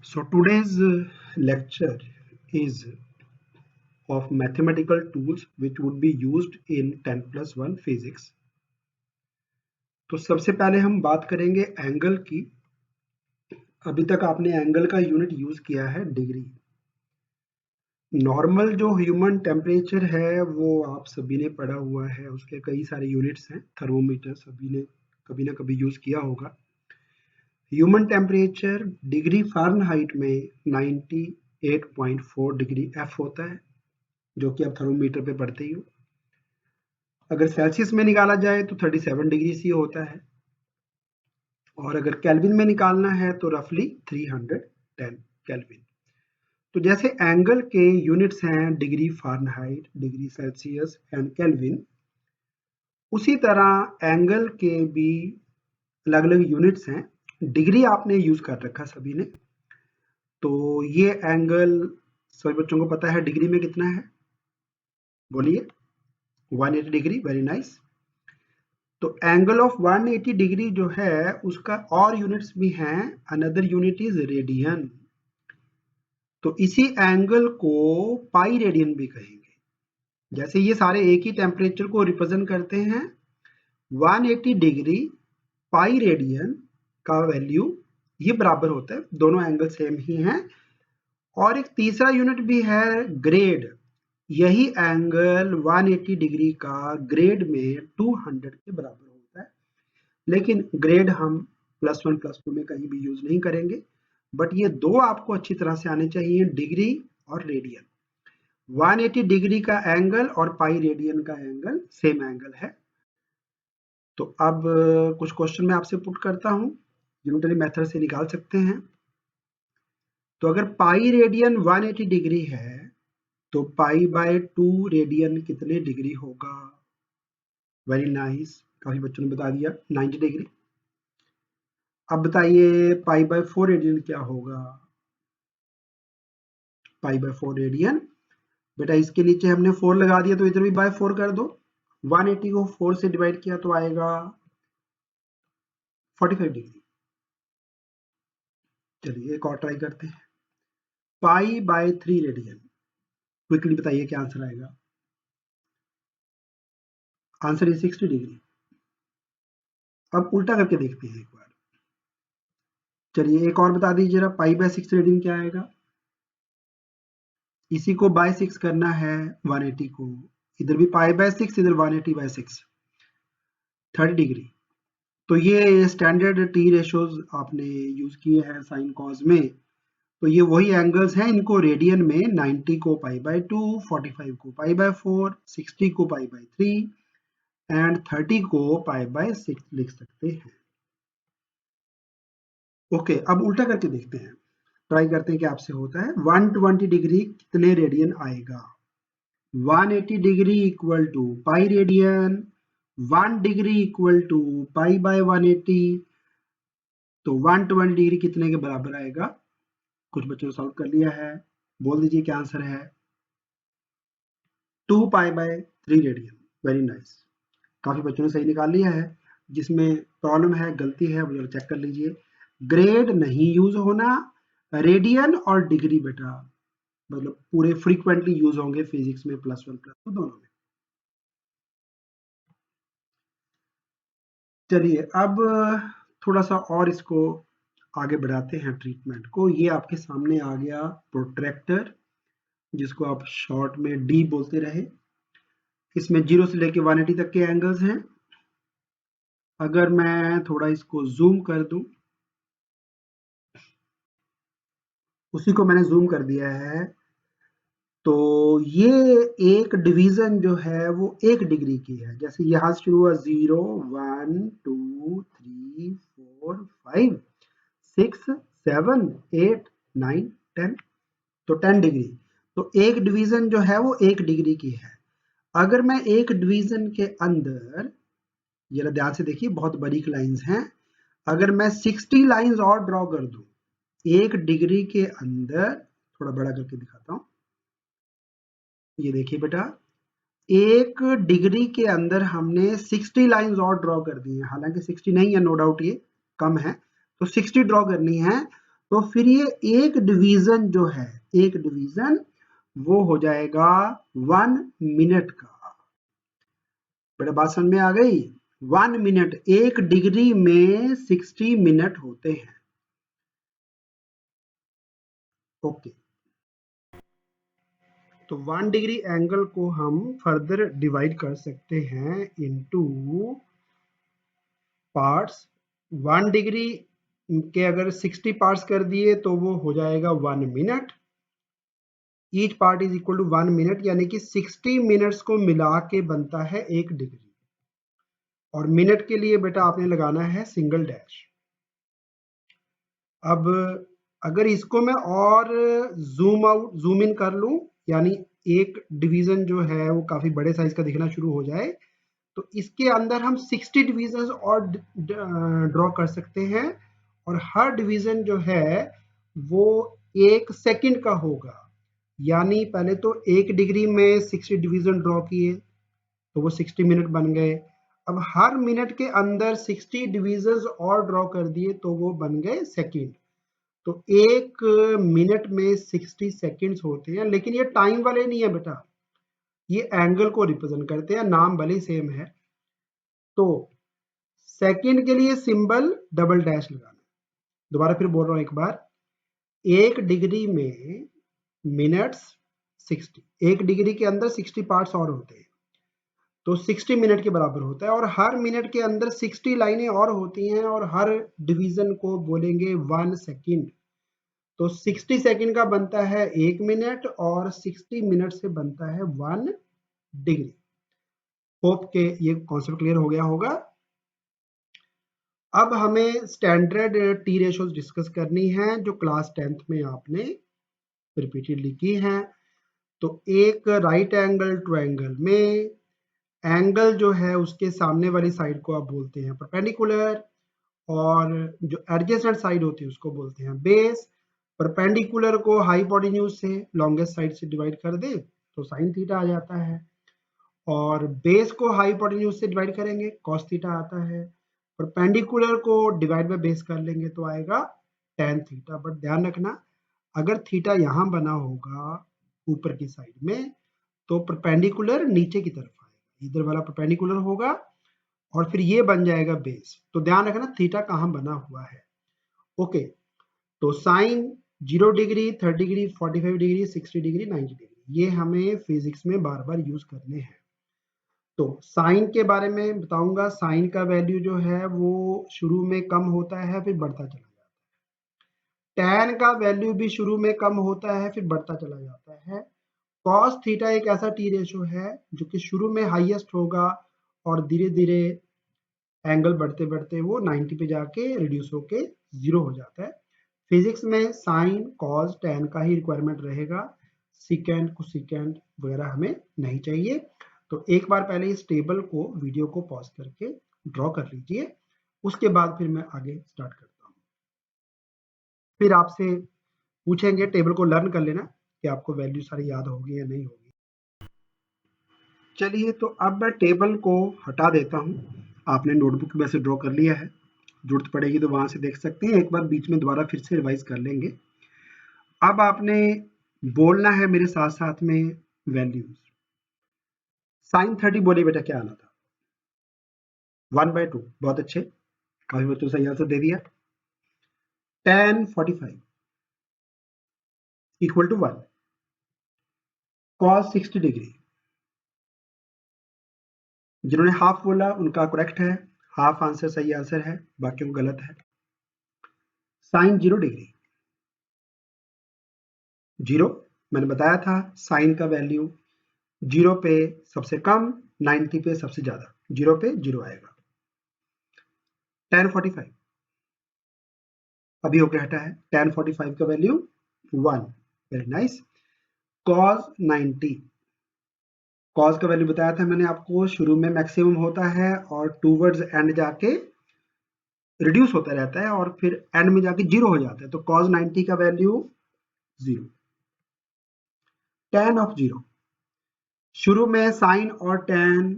So today's lecture is of mathematical tools which would be used in 10+1 physics. तो सबसे पहले हम बात करेंगे एंगल की। अभी तक आपने एंगल का यूनिट यूज किया है डिग्री। नॉर्मल जो ह्यूमन टेम्परेचर है वो आप सभी ने पढ़ा हुआ है, उसके कई सारे यूनिट्स हैं। थर्मोमीटर सभी ने कभी ना कभी यूज किया होगा। ह्यूमन टेम्परेचर डिग्री फ़ारेनहाइट में 98.4 डिग्री एफ होता है, जो कि आप थर्मोमीटर पे पढ़ते ही हो। अगर सेल्सियस में निकाला जाए तो 37 डिग्री सी होता है, और अगर केल्विन में निकालना है तो रफली 310 केल्विन। तो जैसे एंगल के यूनिट्स हैं degree Fahrenheit, degree Celsius and kelvin, उसी तरह एंगल के भी अलग अलग यूनिट्स हैं। डिग्री आपने यूज कर रखा सभी ने। तो ये एंगल सभी बच्चों को पता है डिग्री में कितना है, बोलिए। 180 डिग्री, वेरी नाइस। तो एंगल ऑफ 180 डिग्री जो है उसका और यूनिट्स भी हैं। Another unit is radian. तो इसी एंगल को पाई रेडियन भी कहेंगे। जैसे ये सारे एक ही टेम्परेचर को रिप्रेजेंट करते हैं, 180 डिग्री पाई रेडियन का वैल्यू ये बराबर होता है, दोनों एंगल सेम ही हैं। और एक तीसरा यूनिट भी है ग्रेड। यही एंगल 180 डिग्री का ग्रेड में 200 के बराबर होता है, लेकिन ग्रेड हम +1 +2 में कहीं भी यूज नहीं करेंगे। बट ये दो आपको अच्छी तरह से आने चाहिए, डिग्री और रेडियन। 180 डिग्री का एंगल और पाई रेडियन का एंगल सेम एंगल है। तो अब कुछ क्वेश्चन मैं आपसे पुट करता हूं, यूनिटरी मेथड से निकाल सकते हैं। तो अगर पाई रेडियन 180 डिग्री है तो पाई/2 रेडियन कितने डिग्री होगा? वेरी नाइस, काफी बच्चों ने बता दिया, 90 डिग्री। अब बताइए पाई/4 रेडियन क्या होगा? पाई/4 रेडियन, बेटा इसके नीचे हमने 4 लगा दिया तो इधर भी बाय 4 कर दो। 180 को 4 से डिवाइड किया तो आएगा 45 डिग्री। चलिए एक और ट्राई करते हैं। पाई/3 रेडियन, क्विकली बताइए क्या आंसर आएगा? Answer is 60 degree. अब उल्टा करके देखते हैं एक बार। चलिए एक और बता दीजिए जरा, पाई/6 रेडियन क्या आएगा? इसी को बाय 6 करना है 180 को, इधर भी पाई/6, इधर 180/6, 30 डिग्री। तो ये स्टैंडर्ड टी रेशियोज आपने यूज किए हैं साइन कॉस में। तो ये वही एंगल्स हैं, इनको रेडियन में 90 को पाई/2, 45 को पाई/4, 60 को पाई/3 एंड 30 को पाई/6 लिख सकते हैं। ओके, अब उल्टा करके देखते हैं, ट्राई करते हैं कि आपसे होता है। 120 डिग्री कितने रेडियन आएगा? 180 degree equal to pi radian, 1 degree equal to पाई/180। तो 120 डिग्री कितने के बराबर आएगा? कुछ बच्चों ने सॉल्व कर लिया है, बोल दीजिए क्या आंसर है? 2 पाई/3 रेडियन। वेरी नाइस, काफी बच्चों ने सही निकाल लिया है। जिसमें प्रॉब्लम है, गलती है, वो चेक कर लीजिए। ग्रेड नहीं यूज होना, रेडियन और डिग्री बेटा मतलब पूरे फ्रीक्वेंटली यूज होंगे फिजिक्स में, +1 +2 दोनों में। चलिए अब थोड़ा सा और इसको आगे बढ़ाते हैं ट्रीटमेंट को। ये आपके सामने आ गया प्रोट्रैक्टर, जिसको आप शॉर्ट में डी बोलते रहे। इसमें 0 से लेके 180 तक के एंगल्स हैं। अगर मैं थोड़ा इसको जूम कर दूं, उसी को मैंने जूम कर दिया है, तो ये एक डिवीजन जो है वो 1 डिग्री की है। जैसे यहां से शुरू हुआ 0, 1, 2, 3, 4, 5, 6, 7, 8, 9, 10, तो 10 डिग्री। तो एक डिवीजन जो है वो 1 डिग्री की है। अगर मैं एक डिवीजन के अंदर, जरा ध्यान से देखिए, बहुत बारीक लाइंस हैं, अगर मैं 60 लाइंस और ड्रॉ कर दूं 1 डिग्री के अंदर, थोड़ा बड़ा करके दिखाता हूं, ये देखिए बेटा, 1 डिग्री के अंदर हमने 60 लाइंस और ड्रॉ कर दी हैं। हालांकि 60 नहीं है, नो डाउट ये कम है, तो 60 ड्रॉ करनी है। तो फिर ये एक डिवीजन जो है, एक डिवीजन वो हो जाएगा 1 मिनट का। बेटा बात समझ में आ गई? 1 मिनट, 1 डिग्री में 60 मिनट होते हैं। ओके, तो 1 डिग्री एंगल को हम फर्दर डिवाइड कर सकते हैं इनटू पार्ट्स। 1 डिग्री के अगर 60 पार्ट्स कर दिए तो वो हो जाएगा 1 minute. Each part is equal to 1 minute, यानी कि 60 मिनट्स को मिला के बनता है 1 डिग्री। और मिनट के लिए बेटा आपने लगाना है सिंगल डैश। अब अगर इसको मैं और जूम इन कर लूं, यानी एक डिवीजन जो है वो काफी बड़े साइज का दिखना शुरू हो जाए, तो इसके अंदर हम 60 डिवीजन और ड्रॉ कर सकते हैं। और हर डिवीजन जो है वो 1 सेकंड का होगा। यानी पहले तो 1 डिग्री में 60 डिवीजन ड्रॉ किए तो वो 60 मिनट बन गए। अब हर मिनट के अंदर 60 डिवीजन और ड्रॉ कर दिए तो वो बन गए सेकंड। तो 1 मिनट में 60 सेकंड्स होते हैं, लेकिन ये टाइम वाले नहीं है बेटा, ये एंगल को रिप्रेजेंट करते हैं, नाम भले सेम है। तो सेकंड के लिए सिंबल डबल डैश लगाना। दोबारा फिर बोल रहा हूं एक बार, 1 डिग्री में मिनट्स 60, 1 डिग्री के अंदर 60 पार्ट्स और होते हैं तो 60 मिनट के बराबर होता है। और हर मिनट के अंदर 60 लाइनें और होती हैं और हर डिवीजन को बोलेंगे 1 सेकंड। तो 60 सेकंड का बनता है 1 मिनट और 60 मिनट से बनता है 1 डिग्री। होप के ये कॉन्सेप्ट क्लियर हो गया होगा। अब हमें स्टैंडर्ड टी रेशोज डिस्कस करनी है जो क्लास 10th में आपने रिपीटेडली की हैं। तो एक राइट एंगल ट्रायंगल में एंगल जो है उसके सामने वाली साइड को आप बोलते हैं परपेंडिकुलर, और जो एडजेसेंट साइड होती है उसको बोलते हैं बेस। परपेंडिकुलर को हाइपोटेन्यूज से लॉन्गेस्ट साइड से डिवाइड कर दे तो साइन थीटा आ जाता है, और बेस को हाइपोटेन्यूज से डिवाइड करेंगे कॉस थीटा आता है। परपेंडिकुलर को डिवाइड बाय बेस कर लेंगे तो आएगा tan थीटा। बट ध्यान रखना, अगर थीटा यहां बना होगा ऊपर की साइड में तो परपेंडिकुलर नीचे की तरफ आएगा, इधर वाला परपेंडिकुलर होगा और फिर ये बन जाएगा बेस। तो ध्यान रखना थीटा कहां बना हुआ है। ओके, तो sine 0 degree, 30 degree, 45 degree, 60 degree, 90 degree, ये हमें फिजिक्स में बार बार यूज करने हैं। तो साइन के बारे में बताऊंगा, साइन का वैल्यू जो है वो शुरू में कम होता है फिर बढ़ता चला जाता है। टैन का वैल्यू भी शुरू में कम होता है फिर बढ़ता चला जाता है। कॉस थीटा एक ऐसा टी रेशो है जो कि शुरू में हाईएस्ट होगा और धीरे धीरे एंगल बढ़ते बढ़ते वो 90 पे जाके रिड्यूस होके 0 हो जाता है। फिजिक्स में साइन कॉस टैन का ही रिक्वायरमेंट रहेगा, सिकेंड कोसेकेंड वगैरह हमें नहीं चाहिए। तो एक बार पहले इस टेबल को वीडियो को पॉज करके ड्रॉ कर लीजिए, उसके बाद फिर मैं आगे स्टार्ट करता हूँ। फिर आपसे पूछेंगे, टेबल को लर्न कर लेना कि आपको वैल्यू सारी याद होगी या नहीं होगी। चलिए, तो अब मैं टेबल को हटा देता हूँ। आपने नोटबुक में से ड्रॉ कर लिया है, जरूरत पड़ेगी तो वहां से देख सकते हैं, एक बार बीच में दोबारा फिर से रिवाइज कर लेंगे। अब आपने बोलना है मेरे साथ साथ में वैल्यूज। साइन 30 बोलिए बेटा क्या आना था? 1/2, बहुत अच्छे, काफी बच्चों सही आंसर दे दिया। tan 45 equal to 1। cos 60 degree, जिन्होंने हाफ बोला उनका करेक्ट है, हाफ आंसर सही आंसर है, बाकियों को गलत है। साइन 0 डिग्री, 0, मैंने बताया था साइन का वैल्यू 0 पे सबसे कम, 90 पे सबसे ज्यादा, 0 पे 0 आएगा। tan 45 अभी होके हटा है, tan 45 का value 1, very nice. cos 90, cos का वैल्यू बताया था मैंने आपको, शुरू में मैक्सिमम होता है और टूवर्ड्स एंड जाके रिड्यूस होता रहता है और फिर एंड में जाके 0 हो जाता है, तो cos 90 का वैल्यू 0। tan ऑफ 0, शुरू में साइन और tan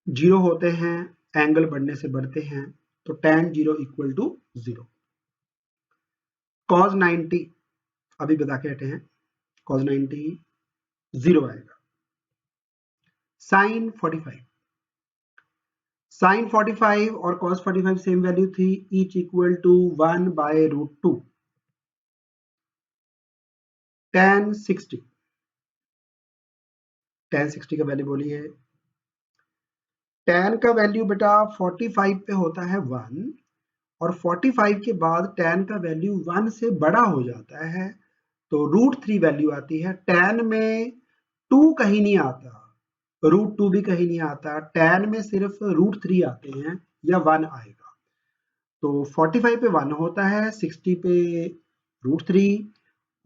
0 होते हैं, एंगल बढ़ने से बढ़ते हैं, तो tan 0 इक्वल टू 0। cos 90 अभी बता के हटे हैं, cos 90 0 आएगा। sin 45, sin 45 और cos 45 सेम वैल्यू थी, each equal to 1/√2। tan 60, tan 60 का वैल्यू बोलिए। tan का वैल्यू बेटा 45 पे होता है 1, और 45 के बाद tan का वैल्यू 1 से बड़ा हो जाता है तो √3 वैल्यू आती है। tan में 2 कहीं नहीं आता, √2 भी कहीं नहीं आता, tan में सिर्फ √3 आते हैं या 1 आएगा। तो 45 पे 1 होता है, 60 पे √3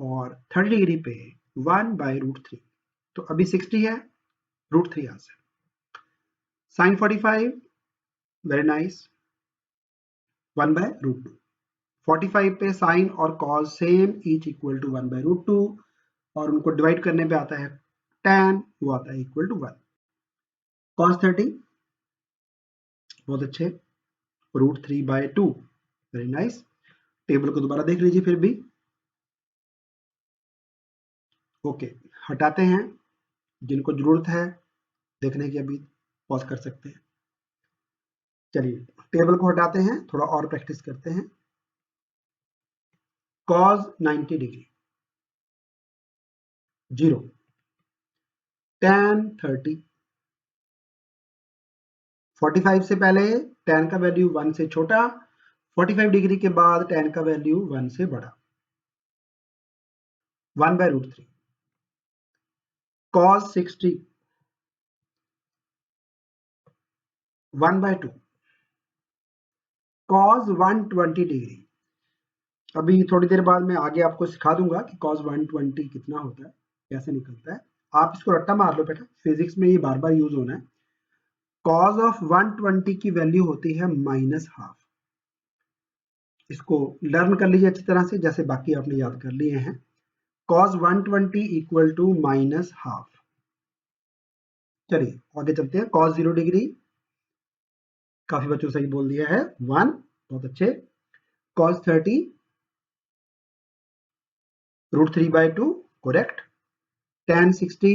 और 30 डिग्री पे 1/√3। तो अभी 60 है, √3 आंसर। sin 45 very nice, 1/√2। 45 पे साइन और cos same, each equal to 1/√2, और उनको डिवाइड करने पे आता है tan, वो आता है इक्वल टू 1। cos 30 बहुत अच्छे, √3/2, वेरी नाइस। टेबल को दोबारा देख लीजिए फिर भी। ओके, हटाते हैं, जिनको जरूरत है देखने की अभी पॉज कर सकते हैं। चलिए टेबल को हटाते हैं, थोड़ा और प्रैक्टिस करते हैं। cos 90 डिग्री 0, tan 30, 45 से पहले tan का वैल्यू 1 से छोटा, 45 डिग्री के बाद tan का वैल्यू 1 से बड़ा, 1/√3। cos 60 1/2, cos 120 degree. अभी थोड़ी देर बाद मैं आगे आपको सिखा दूंगा कि cos 120 कितना होता है, कैसे निकलता है। आप इसको रट्टा मार लो बेटा, फिजिक्स में ये बार बार यूज होना है। cos ऑफ 120 की वैल्यू होती है -12। इसको लर्न कर लीजिए अच्छी तरह से, जैसे बाकी आपने याद कर लिए हैं। cos 120 equal to -12। चलिए आगे चलते हैं। cos 0 डिग्री, काफी बच्चों सही बोल दिया है, 1, बहुत अच्छे। cos 30 √3/2, correct. tan 60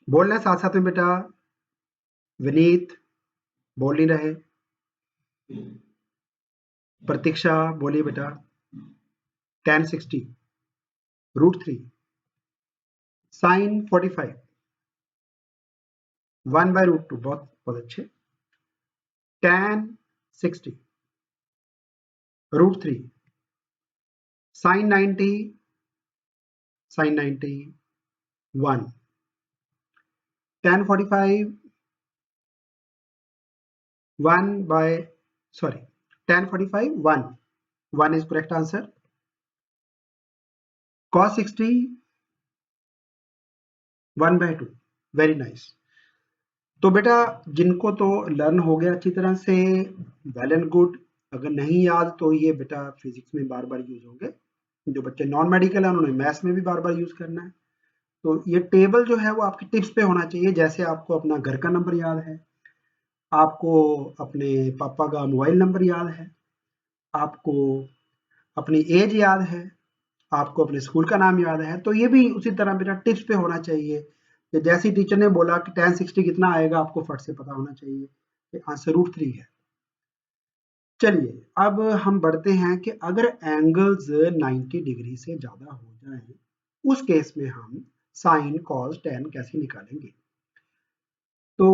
बोलना साथ साथ में बेटा, विनीत बोल नहीं रहे, प्रतीक्षा बोलिए बेटा। tan 60 √3, sin 45 1/√2, बहुत बहुत अच्छे। tan 60 √3, sin 90 1, tan 45 tan 45 1 is correct answer। cos 60 1/2, very nice. तो बेटा जिनको तो लर्न हो गया अच्छी तरह से, वेल एंड गुड। अगर नहीं याद तो ये बेटा फिजिक्स में बार बार यूज होंगे। जो बच्चे नॉन मेडिकल है उन्होंने मैथ्स में भी बार बार यूज करना है। तो ये टेबल जो है वो आपकी टिप्स पे होना चाहिए। जैसे आपको अपना घर का नंबर याद है, आपको अपने पापा का मोबाइल नंबर याद है, आपको अपनी एज याद है, आपको अपने स्कूल का नाम याद है, तो ये भी उसी तरह बेटा टिप्स पे होना चाहिए कि जैसे टीचर ने बोला कि tan 60 कितना आएगा, आपको फट से पता होना चाहिए कि आंसर √3 है। चलिए अब हम बढ़ते हैं कि अगर एंगल्स 90 डिग्री से ज्यादा हो जाए, उस केस में हम साइन कॉस tan कैसे निकालेंगे। तो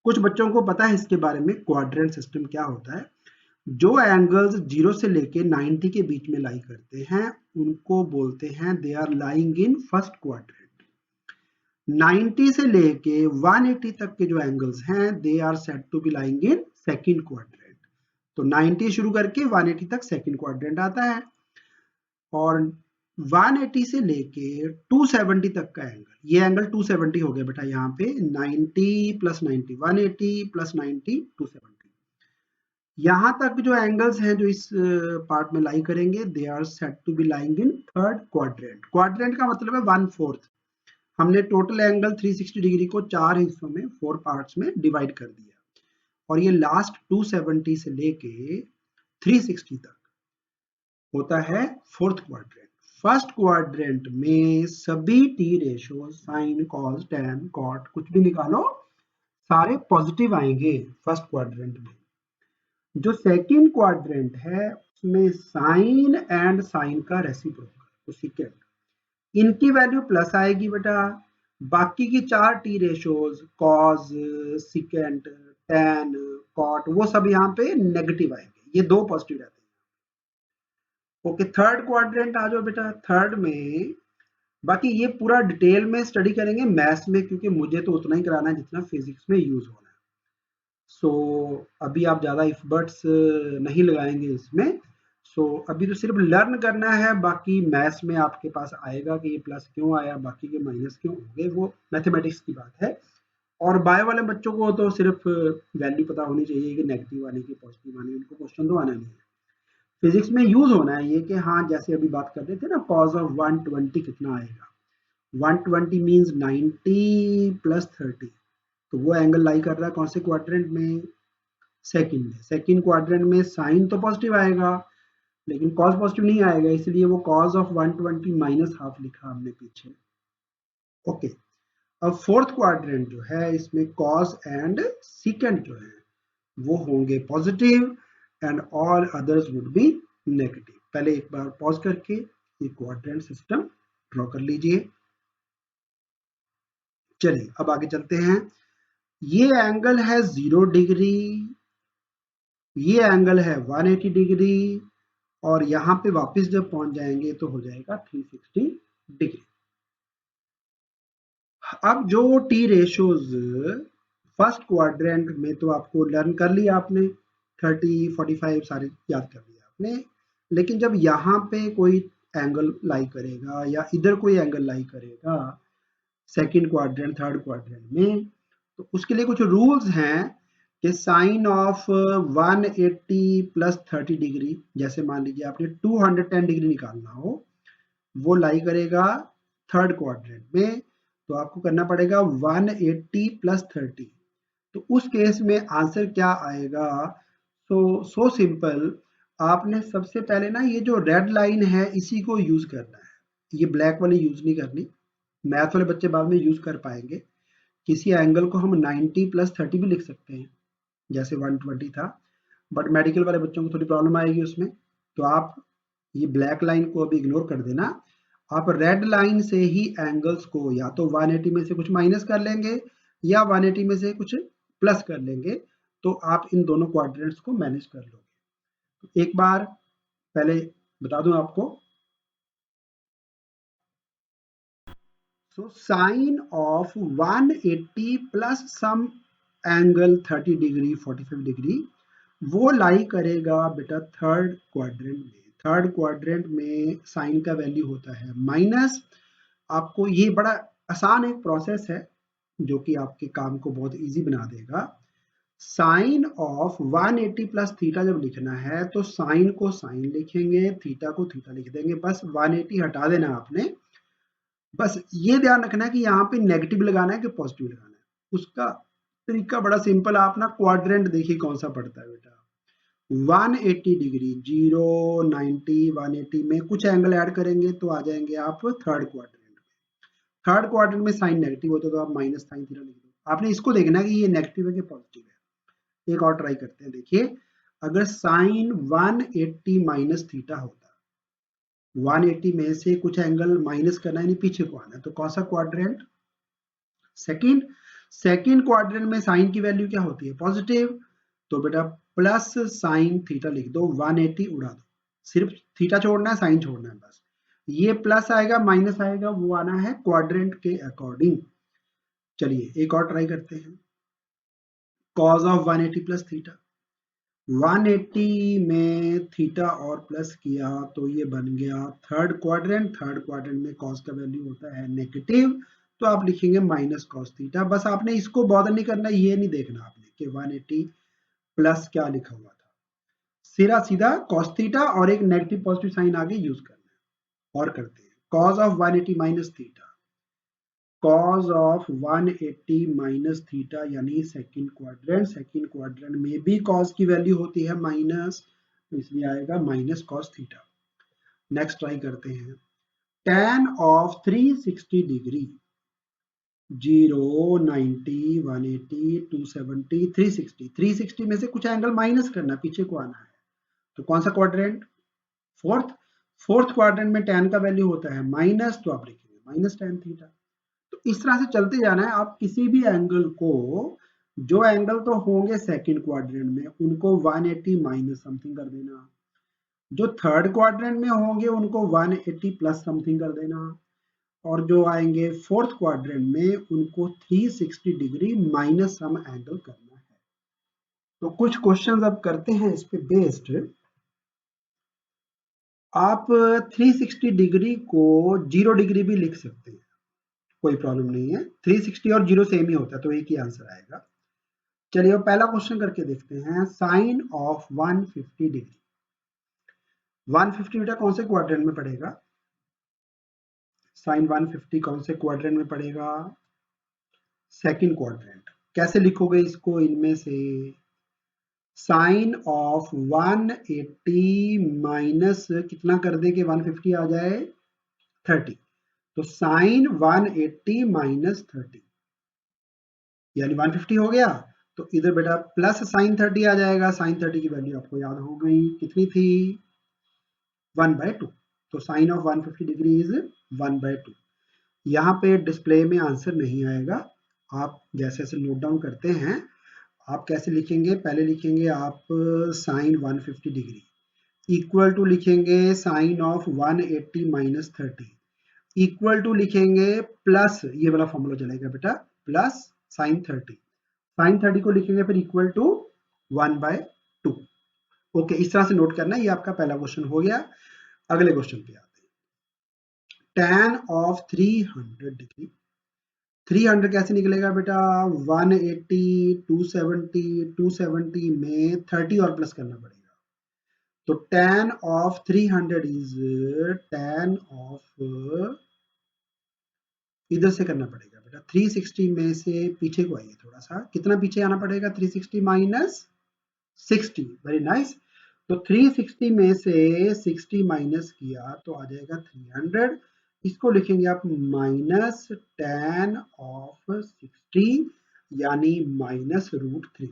कुछ बच्चों को पता है इसके बारे में, क्वाड्रेंट सिस्टम क्या होता है। जो एंगल्स 0 से लेके 90 के बीच में लाई करते हैं उनको बोलते हैं they are lying in first quadrant. 90 से लेके 180 तक के जो एंगल्स हैं they are said to be lying in second quadrant. तो 90 शुरू करके 180 तक सेकंड क्वाड्रेंट आता है, और 180 से लेके 270 तक का एंगल, ये एंगल 270 हो गया बेटा। यहाँ पे 90 + 90 180 + 90 270। यहाँ तक जो एंगल्स हैं जो इस पार्ट में लाई करेंगे they are said to be lying in third quadrant. Quadrant का मतलब है 1/4। हमने टोटल एंगल 360 डिग्री को 4 हिस्सों में 4 पार्ट्स में डिवाइड कर दिया, और ये लास्ट 270 से लेके 360 तक होता है फोर्थ क्वाड्रेंट। फर्स्ट क्वाड्रेंट में सभी T ratio sine cos tan cot कुछ भी निकालो सारे पॉजिटिव आएंगे फर्स्ट क्वाड्रेंट में। जो सेकंड क्वाड्रेंट है उसमें साइन एंड साइन का रेसिप्रोकल तो सेकंड, इनकी वैल्यू प्लस आएगी बेटा। बाकी की चार T ratios cos secant tan cot वो सब यहाँ पे नेगेटिव आएंगे, ये दो पॉजिटिव रहते हैं। ओके थर्ड क्वाड्रेंट आ जाओ बेटा। थर्ड में बाकी ये पूरा डिटेल में स्टडी करेंगे मैथ्स में, क्योंकि मुझे तो उतना ही कराना है जितना फिजिक्स में यूज होना है। सो अभी आप ज्यादा इफ बट्स नहीं लगाएंगे इसमें। सो अभी तो सिर्फ लर्न करना है, बाकी मैथ्स में आपके पास आएगा कि ये प्लस क्यों आया बाकी के माइनस क्यों हो गए, वो मैथमेटिक्स की बात है। और बायो वाले बच्चों को तो सिर्फ वैल्यू पता होनी चाहिए कि नेगेटिव आने की पॉजिटिव आने, उनको क्वेश्चन तो आना नहीं है। फिजिक्स में यूज होना है ये कि हाँ जैसे अभी बात कर रहे थे ना कॉज ऑफ 120 कितना आएगा। 120 मीन्स 90 प्लस 30, तो वो एंगल लाई कर रहा है कौन से क्वाड्रेंट में, सेकंड में। सेकंड क्वाड्रेंट में साइन तो पॉजिटिव आएगा लेकिन कॉस पॉजिटिव नहीं आएगा, इसलिए वो कॉस ऑफ 120 माइनस हाफ लिखा हमने पीछे। ओके अब फोर्थ क्वाड्रेंट जो है इसमें कॉस एंड सीकेंट जो है वो होंगे positive and all others would be negative. पहले एक बार पॉज करके ये क्वाड्रेंट सिस्टम ड्रॉ कर लीजिए। चलिए अब आगे चलते हैं। ये एंगल है 0 डिग्री, ये एंगल है 180 डिग्री, और यहां पे वापस जब पहुंच जाएंगे तो हो जाएगा 360 डिग्री। अब जो टी रेशियोज फर्स्ट क्वाड्रेंट में तो आपको लर्न कर लिया आपने, 30 45 सारे याद कर लिया आपने। लेकिन जब यहाँ पे कोई एंगल लाई करेगा या इधर कोई एंगल लाई करेगा सेकंड क्वाड्रेंट थर्ड क्वाड्रेंट में, तो उसके लिए कुछ रूल्स हैं कि साइन ऑफ 180 प्लस 30 डिग्री, जैसे मान लीजिए आपने 210 डिग्री निकालना हो, वो लाई करेगा थर्ड क्वाड्रेंट में, तो आपको करना पड़ेगा 180 प्लस 30। तो उस केस में आंसर क्या आएगा? सो सिंपल, आपने सबसे पहले ना ये जो रेड लाइन है इसी को यूज करना है, ये ब्लैक वाली यूज नहीं करनी। मैथ वाले बच्चे बाद में यूज कर पाएंगे। किसी एंगल को हम 90 प्लस 30 भी लिख सकते हैं जैसे 120 था, बट मेडिकल वाले बच्चों को थोड़ी प्रॉब्लम आएगी उसमें, तो आप ये ब्लैक लाइन को अभी इग्नोर कर देना। आप रेड लाइन से ही एंगल्स को या तो 180 में से कुछ माइनस कर लेंगे या 180 में से कुछ प्लस कर लेंगे, तो आप इन दोनों क्वाड्रेंट्स को मैनेज कर लोगे। तो एक बार पहले बता दूं आपको, so sine of 180 plus some angle 30 degree 45 degree वो लाई करेगा बेटा थर्ड क्वाड्रेंट में। थर्ड क्वाड्रेंट में साइन का वैल्यू होता है माइनस। आपको ये बड़ा आसान एक प्रोसेस है जो कि आपके काम को बहुत इजी बना देगा। साइन ऑफ 180 प्लस थीटा जब लिखना है तो साइन को साइन लिखेंगे, थीटा को थीटा लिख देंगे, बस 180 हटा देना आपने। बस ये ध्यान रखना है कि यहाँ पे नेगेटिव लगाना है कि पॉजिटिव लगाना है। उसका तरीका बड़ा सिंपल, आप ना क्वाड्रेंट देखिए कौन सा पड़ता है बेटा। 180 डिग्री 0 90 180 में कुछ एंगल ऐड करेंगे तो आ जाएंगे आप थर्ड क्वाड्रेंट में। थर्ड क्वाड्रेंट में साइन नेगेटिव होता है तो आप माइनस साइन थीटा लिख दो। आपने इसको देखना है कि ये नेगेटिव है कि पॉजिटिव है। एक और ट्राई करते हैं, देखिए अगर साइन 180 माइनस थीटा होता, 180 में से कुछ एंगल माइनस करना है, यानी पीछे को आना है, तो कौन सा क्वाड्रेंट? सेकंड। सेकंड क्वाड्रेंट में साइन की वैल्यू क्या होती है? पॉजिटिव, तो बेटा प्लस साइन थीटा लिख दो, 180 उड़ा दो, सिर्फ थीटा छोड़ना है साइन छोड़ना है बस। ये प्लस आएगा माइनस आएगा वो आना है क्वाड्रेंट के अकॉर्डिंग। चलिए एक और ट्राई करते हैं, कॉज ऑफ 180 प्लस थीटा। 180 में थीटा और प्लस किया तो ये बन गया थर्ड क्वाड्रेंट। थर्ड क्वाड्रेंट में कॉस का वैल्यू होता है नेगेटिव, तो आप लिखेंगे माइनस कॉस थीटा। बस आपने इसको बॉदर नहीं करना, ये नहीं देखना आपने कि 180 प्लस क्या लिखा हुआ था, सीधा सीधा कॉस थीटा और एक नेगेटिव पॉजिटिव साइन आगे यूज करना है। और करते हैं cos of 180 minus theta. Cos of 180 minus theta यानी सेकंड क्वाड्रेंट। सेकंड क्वाड्रेंट में भी कॉस की वैल्यू होती है माइनस, तो इसलिए आएगा minus cos theta. Next try करते हैं। tan ऑफ 360 डिग्री 0, 90, 180, 270, 360, 360 में से कुछ एंगल माइनस करना, पीछे को आना है। तो कौन सा क्वाड्रेंट? फोर्थ। फोर्थ क्वाड्रेंट में tan का वैल्यू होता है माइनस, तो आप लिखेंगे माइनस tan थीटा। तो इस तरह से चलते जाना है। आप किसी भी एंगल को, जो एंगल तो होंगे सेकंड क्वाड्रेंट में, उनको 180 माइनस समथिंग कर देना। जो थर्ड क्वाड्रेंट में होंगे उनको 180 प्लस समथिंग कर देना। और जो आएंगे फोर्थ क्वाड्रेंट में उनको 360 डिग्री माइनस सम एंगल करना है। तो कुछ क्वेश्चंस अब करते हैं इस पे बेस्ड। आप 360 डिग्री को 0 डिग्री भी लिख सकते हैं, कोई प्रॉब्लम नहीं है। 360 और 0 सेम ही होता है, तो एक ही आंसर आएगा। चलिए अब पहला क्वेश्चन करके देखते हैं। साइन ऑफ 150 डिग्री, 150 बेटा कौन से क्वाड्रेंट में पड़ेगा? साइन 150 कौन से क्वाड्रेंट में पड़ेगा? Second quadrant. कैसे लिखोगे इसको? इनमें से साइन ऑफ 180 माइनस कितना कर दे कि 150 आ जाए? 30। तो साइन 180 माइनस 30 यानी 150 हो गया। तो इधर बेटा प्लस साइन 30 आ जाएगा। साइन 30 की वैल्यू आपको याद हो गई, कितनी थी? 1/2। तो साइन ऑफ 150 डिग्री इज 1/2। यहाँ पे डिस्प्ले में आंसर नहीं आएगा। आप जैसे जैसे नोट डाउन करते हैं, आप कैसे लिखेंगे? पहले लिखेंगे आप साइन 150 डिग्री इक्वल टू लिखेंगे sine of 180 minus 30 equal to लिखेंगे प्लस, ये वाला फॉर्मूला चलेगा बेटा, प्लस साइन 30। साइन 30 को लिखेंगे फिर इक्वल टू 1/2। ओके, इस तरह से नोट करना है। ये आपका पहला क्वेश्चन हो गया। अगले क्वेश्चन पे आते हैं। tan ऑफ 300 डिग्री, 300 कैसे निकलेगा बेटा? 180, 270, 270 में 30 और प्लस करना पड़ेगा। तो tan of 300 is tan of, इधर से करना पड़ेगा बेटा, 360 में से पीछे को आइए थोड़ा सा। कितना पीछे आना पड़ेगा? 360 माइनस 60। Very nice. तो 360 में से 60 माइनस किया तो आ जाएगा 300। इसको लिखेंगे आप माइनस tan ऑफ 60 यानी -√3।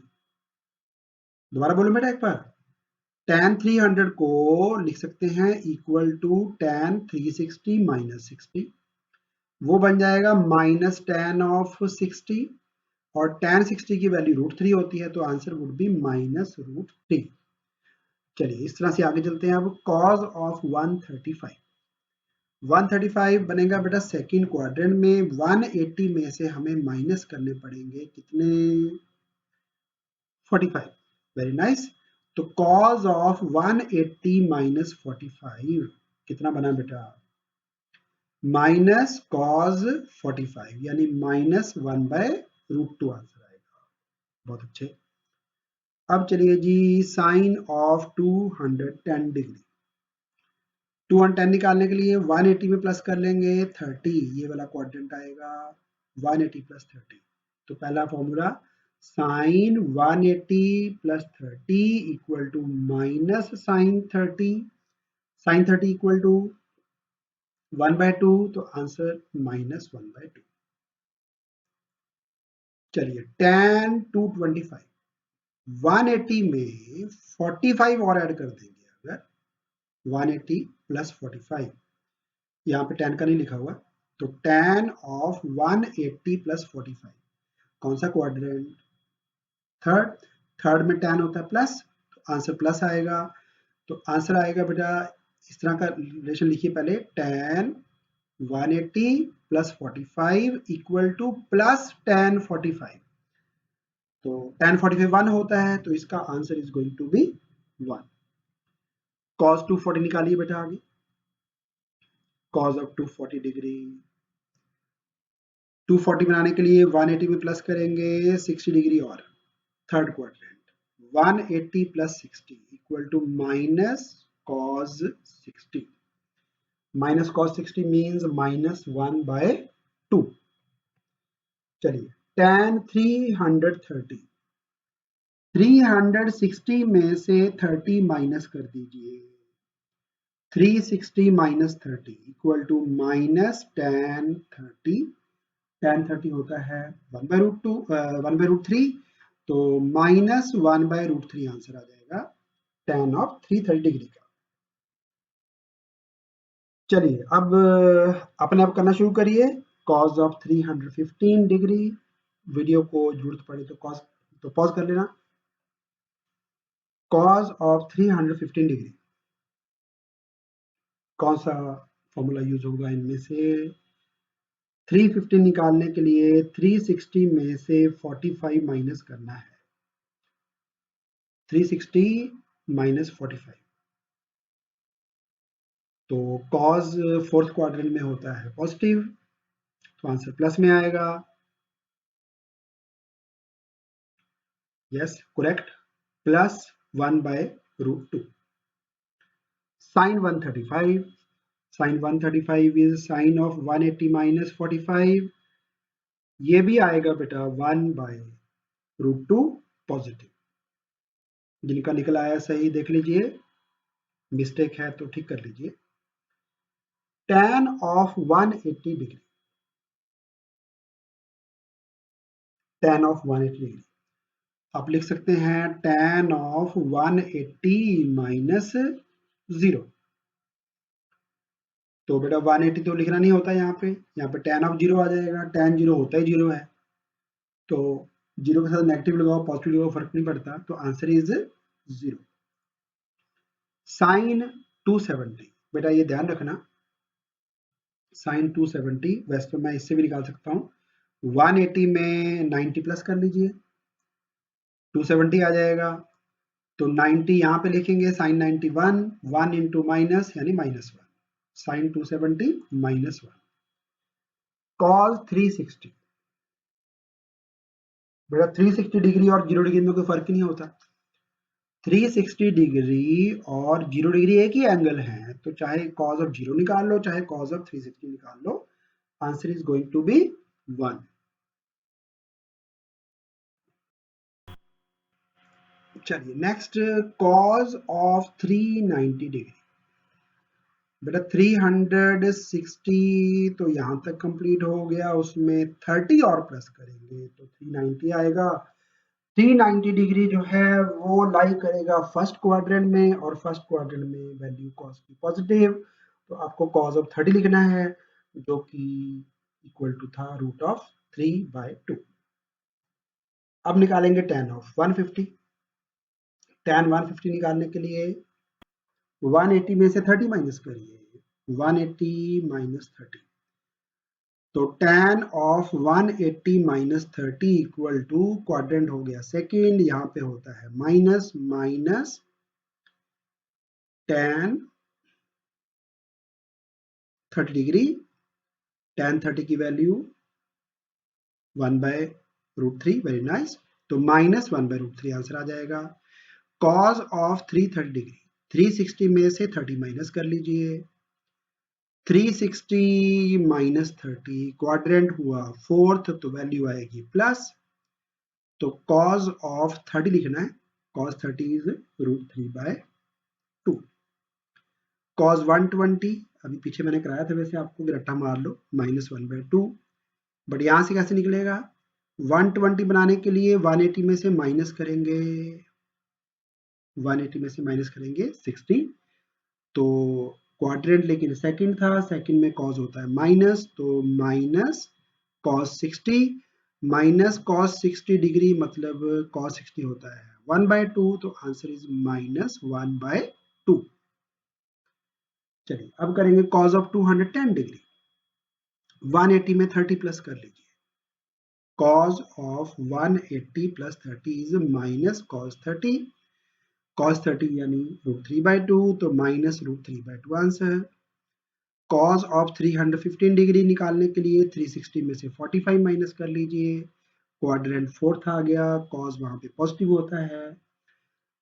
दोबारा बोलो बेटा एक बार। tan 300 को लिख सकते हैं इक्वल टू tan 360 माइनस 60। वो बन जाएगा माइनस tan ऑफ 60, और tan 60 की वैल्यू √3 होती है, तो आंसर वुड बी -√3। चलिए इस तरह से आगे चलते हैं। अब cos ऑफ 135, 135 बनेगा बेटा सेकंड क्वाड्रेंट में। 180 में से हमें माइनस करने पड़ेंगे कितने? 45। Very nice. तो cos ऑफ 180 माइनस 45 कितना बना बेटा? माइनस cos 45 यानी -1/√2 आंसर आएगा। बहुत अच्छे। अब चलिए जी, साइन ऑफ 210 डिग्री, 210 निकालने के लिए 180 में प्लस कर लेंगे 30, ये वाला क्वाड्रेंट आएगा। 180 प्लस 30, तो पहला formula sine 180 plus 30 equal to minus sine 30। Sine 30 equal to 1/2, तो आंसर -1/2। चलिए tan 225, 180 में 45 और ऐड कर देंगे। अगर 180 प्लस 45, यहाँ पे tan का नहीं लिखा हुआ, तो tan ऑफ 180 प्लस 45 कौन सा क्वाड्रेंट? थर्ड। थर्ड में tan होता है प्लस, तो आंसर प्लस आएगा। तो आंसर आएगा बेटा, इस तरह का रिलेशन लिखिए पहले, tan 180 plus 45 equal two plus tan 45। तो tan 45 1 होता है, तो इसका answer is going to be 1। cos 240 निकालिए बेटा आगे। cos ऑफ 240 डिग्री, 240 बनाने के लिए 180 में प्लस करेंगे 60 डिग्री और third quadrant. 180 plus 60 equal to minus cos 60। Minus cos 60 means -1/2। चलिए tan 330, 360 में से 30 माइनस कर दीजिए। 360 minus 30 equal to minus tan 30। tan 30 होता है 1/√2 1/√3, तो माइनस 1/√3 आंसर आ जाएगा tan ऑफ 330 डिग्री का। चलिए अब अपने आप करना शुरू करिए। cos ऑफ 315 डिग्री, वीडियो को जरूरत पड़े तो पॉज कर लेना। cos ऑफ 315 डिग्री, कौन सा फॉर्मूला यूज होगा इनमें से? 315 निकालने के लिए 360 में से 45 माइनस करना है। 360 माइनस 45, तो cos फोर्थ क्वाड्रेंट में होता है पॉजिटिव, तो आंसर प्लस में आएगा। Yes correct, plus 1/√2। sin 135, sin 135 is sine of 180 minus 45, ये भी आएगा बेटा 1/√2 पॉजिटिव। जिनका निकल आया सही देख लीजिए, मिस्टेक है तो ठीक कर लीजिए। tan of 180 degree, tan of 180 degree आप लिख सकते हैं tan ऑफ 180 माइनस 0। तो बेटा 180 तो लिखना नहीं होता यहाँ पे tan ऑफ 0 आ जाएगा। tan 0 होता ही 0 है, तो 0 के साथ नेगेटिव लगाओ पॉजिटिव लगाओ फर्क नहीं पड़ता, तो आंसर इज 0। साइन 270, बेटा ये ध्यान रखना, साइन 270 वैसे तो मैं इससे भी निकाल सकता हूँ। 180 में 90 प्लस कर लीजिए, 270 आ जाएगा। तो 90 यहाँ पे लिखेंगे साइन 91, 1 इंटू माइनस यानी -1, साइन 270 -1। कॉस 360, बेटा 360 डिग्री और 0 डिग्री में कोई फर्क ही नहीं होता। 360 डिग्री और 0 डिग्री एक ही एंगल है, तो चाहे कॉस ऑफ 0 निकाल लो चाहे कॉस ऑफ 360 निकाल लो, answer is going to be 1। चलिए नेक्स्ट, कॉस ऑफ 390 डिग्री, बेटा 360 तो यहां तक कंप्लीट हो गया, उसमें 30 और प्लस करेंगे तो 390 आएगा। 390 डिग्री जो है वो लाई करेगा फर्स्ट क्वाड्रेंट में, और फर्स्ट क्वाड्रेंट में वैल्यू कॉस की पॉजिटिव, तो आपको कॉस ऑफ 30 लिखना है, जो कि इक्वल टू था √3/2। अब निकालेंगे tan ऑफ 150। tan 150 निकालने के लिए 180 में से 30 माइनस करिए, 180 माइनस 30, तो tan of 180 minus 30 equal to quadrant हो गया सेकेंड, यहाँ पे होता है minus minus tan 30 degree, tan 30 की वैल्यू 1/√3, वेरी नाइस, तो माइनस 1/√3 आंसर आ जाएगा। cos ऑफ 330 डिग्री, 360 में से 30 माइनस कर लीजिए, 360 माइनस 30 क्वाड्रेंट हुआ फोर्थ, तो वैल्यू आएगी प्लस, तो cos ऑफ 30 लिखना है, cos 30 इज √3/2। cos 120 अभी पीछे मैंने कराया था, वैसे आपको भी रट्टा मार लो, -1/2, बट यहां से कैसे निकलेगा? 120 बनाने के लिए 180 में से माइनस करेंगे, 180 में से माइनस करेंगे 60, तो क्वाड्रेंट लेकिन सेकंड था, सेकंड में कॉस होता है माइनस, तो minus cos 60 minus cos 60 degree मतलब cos 60 होता है 1/2, तो आंसर इज -1/2। चलिए अब करेंगे cos ऑफ 210 डिग्री, 180 में 30 प्लस कर लीजिए, cos of 180 plus 30 is minus cos 30, cos 30 यानी √3/2, तो minus √3/2 answer. cos of 315 degree निकालने के लिए 360 में से 45 माइनस कर लीजिए, क्वाड्रेंट फोर्थ आ गया, cos वहां पे पॉजिटिव होता है,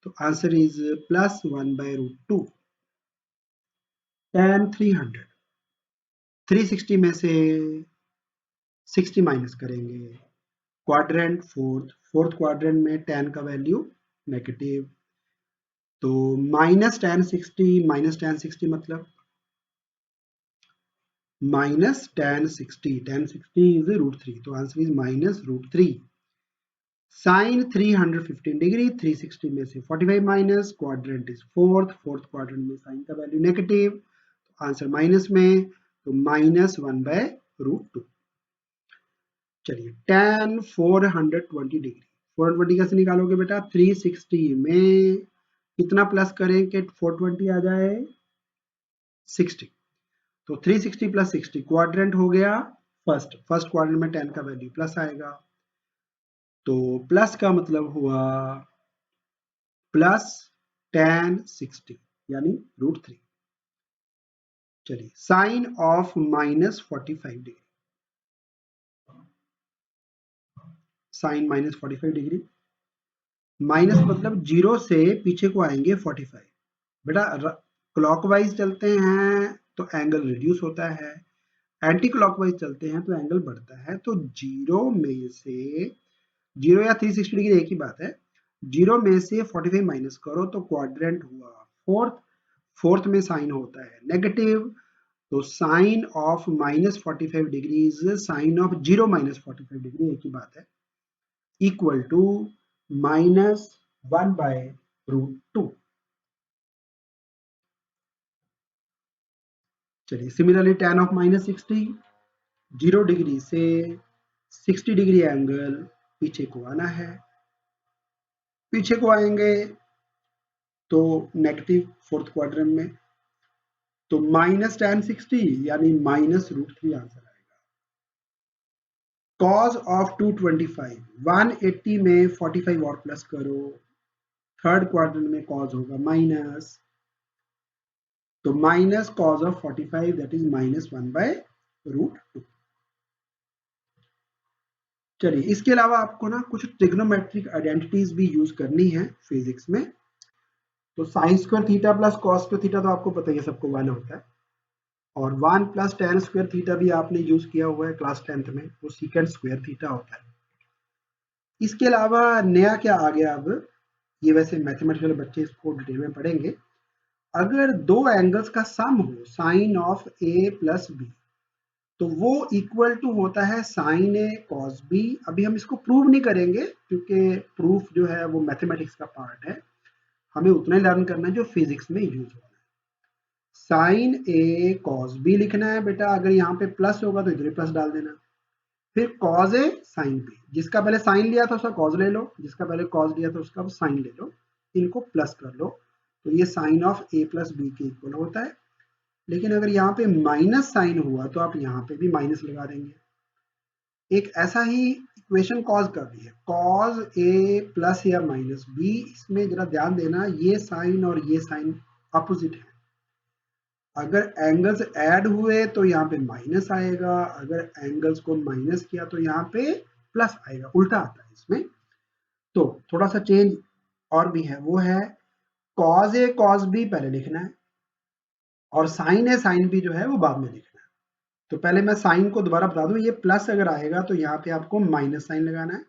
तो आंसर इज प्लस 1/√2। tan 300, 360 में से 60 माइनस करेंगे, क्वाड्रेंट फोर्थ, फोर्थ क्वाड्रेंट में tan का वैल्यू नेगेटिव, तो माइनस टेन सिक्सटी मतलब माइनस टेन सिक्सटी इज √3, तो answer is minus √3। Sine 315 degree, 360 में से 45 minus, quadrant is fourth quadrant में साइन का वैल्यू नेगेटिव, तो आंसर माइनस में, तो -1/√2। चलिए tan 420 डिग्री, 420 कैसे निकालोगे बेटा, 360 में कितना प्लस करें कि 420 आ जाए 60, तो 360 + 60 क्वाड्रेंट हो गया फर्स्ट क्वाड्रेंट में tan का वैल्यू प्लस आएगा, तो प्लस का मतलब हुआ प्लस tan 60 यानी √3। चलिए sine of -45 degree, sine -45 degree, minus मतलब 0 से पीछे को आएंगे 45। बेटा क्लॉकवाइज चलते हैं तो एंगल रिड्यूस होता है, एंटी क्लॉकवाइज चलते हैं तो एंगल बढ़ता है, तो 0 में से 0 या 360 डिग्री एक ही बात है, 0 में से 45 माइनस करो तो क्वाड्रेंट हुआ फोर्थ में साइन होता है नेगेटिव, तो sine of -45 degrees sine of 0 -45 degree एक ही बात है, इक्वल टू -1/√2। चलिए सिमिलरली tan ऑफ -60, 0 डिग्री से 60 डिग्री एंगल पीछे को आना है, पीछे को आएंगे तो नेगेटिव फोर्थ क्वाड्रेंट में, तो -tan 60 यानी -√3 आंसर आएगा। cos ऑफ 225, 180 में 45 और प्लस करो, थर्ड क्वाड्रेंट में cos होगा माइनस, तो minus cos of 45 that is -1/√2। चलिए इसके अलावा आपको ना कुछ ट्रिग्नोमेट्रिक आइडेंटिटीज भी यूज करनी है फिजिक्स में, तो sine square theta plus cos square theta तो आपको पता ही है सबको 1 होता है, और 1 + tan स्क्वायर थीटा भी आपने यूज किया हुआ है क्लास 10th में, वो सीकेंट स्क्वायर थीटा होता है। इसके अलावा नया क्या आ गया अब, ये वैसे मैथमेटिकल बच्चे इसको डिटेल में पढ़ेंगे, अगर दो एंगल्स का सम हो sine of A plus B, तो वो इक्वल टू होता है साइन ए कॉस बी। अभी हम इसको प्रूव नहीं करेंगे क्योंकि प्रूफ जो है वो मैथमेटिक्स का पार्ट है, हमें उतना ही लर्न करना है जो फिजिक्स में यूज होना है। साइन ए कॉस बी लिखना है बेटा, अगर यहाँ पे प्लस होगा तो इधर प्लस डाल देना, फिर कॉस ए साइन बी, जिसका पहले साइन लिया था उसका कॉस ले लो, जिसका पहले कॉस लिया था उसका साइन ले लो, इनको प्लस कर लो, तो ये sine of A plus B के इक्वल होता है। लेकिन अगर यहाँ पे माइनस साइन हुआ तो आप यहाँ पे भी माइनस लगा देंगे। एक ऐसा ही इक्वेशन कॉस का भी है, कॉस ए प्लस या माइनस बी, इसमें जरा ध्यान देना ये साइन और ये साइन अपोजिट है, अगर एंगल्स ऐड हुए तो यहाँ पे माइनस आएगा, अगर एंगल्स को माइनस किया तो यहाँ पे प्लस आएगा, उल्टा आता है इसमें। तो थोड़ा सा चेंज और भी है, वो है कॉस ए कॉस बी पहले लिखना है और साइन ए साइन बी जो है वो बाद में लिखना है। तो पहले मैं साइन को दोबारा बता दूं, ये प्लस अगर आएगा तो यहाँ पे आपको माइनस साइन लगाना है,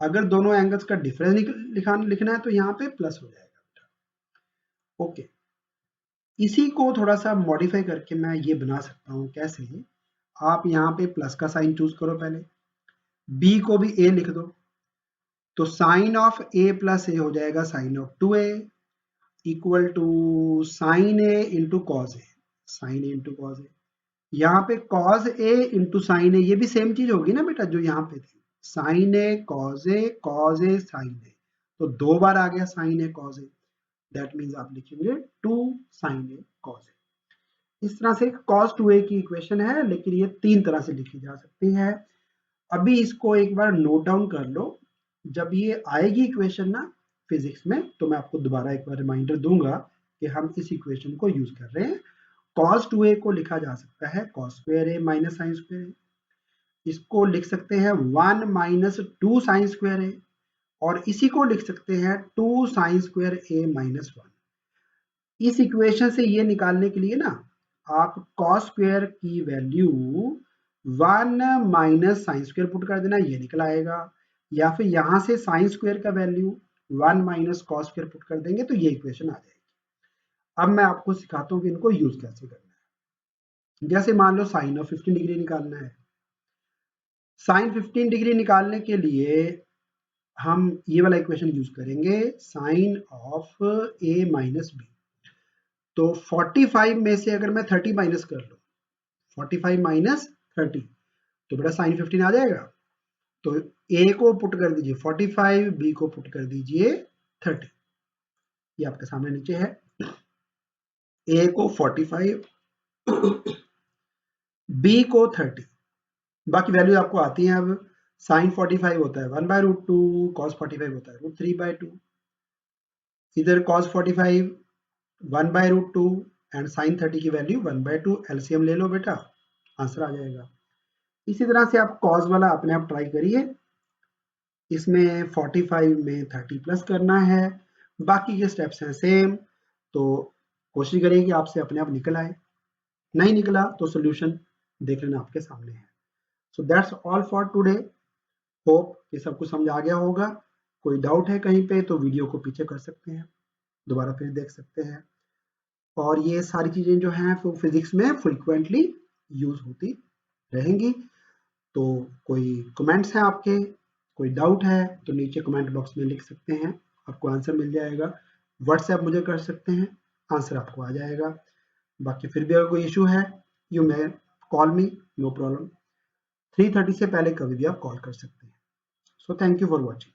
अगर दोनों एंगल्स का डिफरेंस लिखना है तो यहाँ पे प्लस हो जाएगा। ओके, इसी को थोड़ा सा मॉडिफाई करके मैं ये बना सकता हूँ, कैसे, आप यहाँ पे प्लस का साइन चूज करो, पहले बी को भी ए लिख दो, तो sine of A plus a हो जाएगा sine of 2a equal to sine a into cos A, sine a into cos a, यहाँ पे cos a into sine a, ये भी सेम चीज होगी ना बेटा जो यहाँ पे थी, sine A cos A sine A, तो दो बार आ गया sine A cos A, that means आप लिखेंगे 2 साइन ए कॉस ए। इस तरह से cos 2a की इक्वेशन है, लेकिन ये तीन तरह से लिखी जा सकती है। अभी इसको एक बार नोट डाउन कर लो, जब ये आएगी इक्वेशन ना फिजिक्स में तो मैं आपको दोबारा एक बार रिमाइंडर दूंगा कि हम इस इक्वेशन को यूज कर रहे हैं। cos 2a को लिखा जा सकता है cos square a minus sine square a, इसको लिख सकते हैं 1 माइनस 2 साइन स्क्वायर a, और इसी को लिख सकते हैं 2 साइन स्क्वायर a माइनस 1। इस इक्वेशन से ये निकालने के लिए ना आप cos स्क्वायर की value 1 minus sine square put कर देना, ये निकल आएगा, या फिर यहां से साइन स्क्वायर का value 1 minus cos square put कर देंगे तो ये इक्वेशन आ जाएगी। अब मैं आपको सिखाता हूँ कि इनको यूज कैसे करना है। जैसे मान लो साइन ऑफ 15 डिग्री निकालना है। साइन 15 डिग्री निकालने के लिए हम ये वाला इक्वेशन यूज करेंगे, sine of A minus B. तो 45 में से अगर मैं 30 माइनस कर लूं, 45 माइनस 30, तो बेटा साइन 15 आ जाएगा। तो ए को पुट कर दीजिए 45, बी को पुट कर दीजिए 30। ये आपके सामने नीचे है। ए को 45, बी को 30, बाकी वैल्यू आपको आती है। अब साइन 45 होता है 1/√2, कॉस 45 होता है √3/2। इधर कॉस 45 1/√2 एंड साइन 30 की वैल्यू 1/2। एलसीएम ले लो बेटा, आंसर आ जाएगा। इसी तरह से आप कॉस वाला अपने आप ट्राई करिए। इसमें 45 में 30 प्लस करना है, बाकी के स्टेप्स हैं सेम। तो कोशिश करिए कि आपसे अपने आप निकल आए। नहीं निकला तो सोल्यूशन देख लेना आपके सामने है। So that's all for today. Hope ये सब कुछ समझ आ गया होगा। कोई डाउट है कहीं पे तो वीडियो को पीछे कर सकते हैं, दोबारा फिर देख सकते हैं। और ये सारी चीजें जो हैं वो फिजिक्स में फ्रीक्वेंटली यूज होती रहेंगी। तो कोई कमेंट्स हैं आपके, कोई डाउट है तो नीचे कमेंट बॉक्स में लिख सकते हैं, आपको आंसर मिल जाएगा। व्हाट्सएप मुझे कर सकते हैं, आंसर आपको आ जाएगा। बाकी फिर भी अगर कोई इशू है, you may call me, no problem. 3:30 से पहले कभी भी आप कॉल कर सकते हैं। So thank you for watching.